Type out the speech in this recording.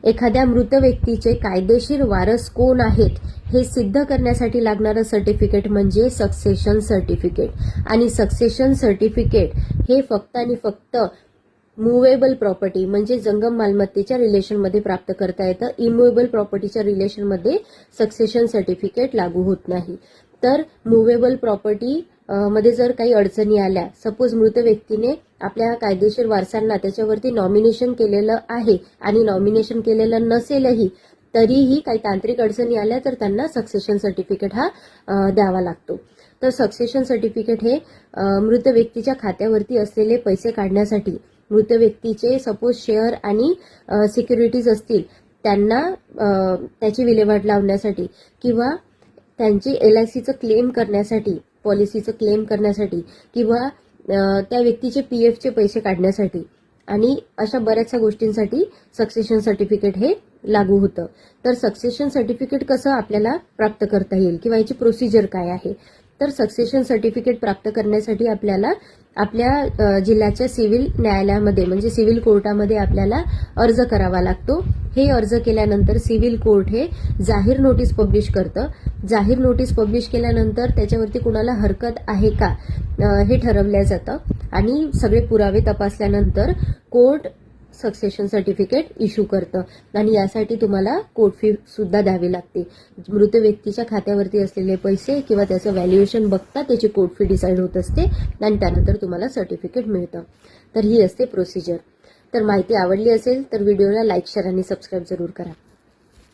एखाद्या मृत व्यक्तीचे कायदेशीर वारस कोण आहेत हे सिद्ध करण्यासाठी लागणारं सर्टिफिकेट म्हणजे सक्सेशन सर्टिफिकेट. आणि सक्सेशन सर्टिफिकेट हे फक्त आणि फक्त मुव्हेबल प्रॉपर्टी म्हणजे जंगम मालमत्तेच्या रिलेशनमध्ये प्राप्त करता येतं. इमुव्हेबल प्रॉपर्टीच्या रिलेशनमध्ये सक्सेशन सर्टिफिकेट लागू होत नाही. तर मुव्हेबल प्रॉपर्टी मध्ये जर काही अडचणी आल्या, सपोज मृत व्यक्तीने आपल्या कायदेशीर वारसांना त्याच्यावरती नॉमिनेशन केलेलं आहे आणि नॉमिनेशन केलेलं नसेलही तरीही काही तांत्रिक अडचणी आल्या तर त्यांना सक्सेशन सर्टिफिकेट हा द्यावा लागतो. तर सक्सेशन सर्टिफिकेट हे मृत व्यक्तीच्या खात्यावरती असलेले पैसे काढण्यासाठी, मृत व्यक्तीचे सपोज शेअर आणि सिक्युरिटीज असतील त्यांना त्याची विल्हेवाट लावण्यासाठी किंवा त्यांची LICचं क्लेम करण्यासाठी, पॉलिसीचं क्लेम करण्यासाठी किंवा त्या व्यक्तीचे PFचे पैसे काढण्यासाठी आणि अशा बऱ्याचशा गोष्टींसाठी सक्सेशन सर्टिफिकेट हे लागू होतं. तर सक्सेशन सर्टिफिकेट कसं आपल्याला प्राप्त करता येईल किंवा याची प्रोसिजर काय आहे? तर सक्सेशन सर्टिफिकेट प्राप्त करण्यासाठी आपल्याला आपल्या जिल्ह्याच्या सिव्हिल न्यायालयामध्ये म्हणजे सिव्हिल कोर्टामध्ये आपल्याला अर्ज करावा लागतो. हे अर्ज केल्यानंतर सिव्हिल कोर्ट हे जाहीर नोटीस पब्लिश करतं. जाहीर नोटीस पब्लिश केल्यानंतर त्याच्यावरती कुणाला हरकत आहे का हे ठरवलं जातं आणि सगळे पुरावे तपासल्यानंतर कोर्ट सक्सेशन सर्टिफिकेट इश्यू करतं आणि यासाठी तुम्हाला कोर्ट फी सुद्धा द्यावी लागते. मृत व्यक्तीच्या खात्यावरती असलेले पैसे किंवा त्याचं व्हॅल्युएशन बघता त्याची कोर्ट फी डिसाईड होत असते आणि त्यानंतर तुम्हाला सर्टिफिकेट मिळतं. तर ही असते प्रोसिजर. तर माहिती आवडली असेल तर व्हिडिओला लाईक, शेअर आणि सबस्क्राईब जरूर करा.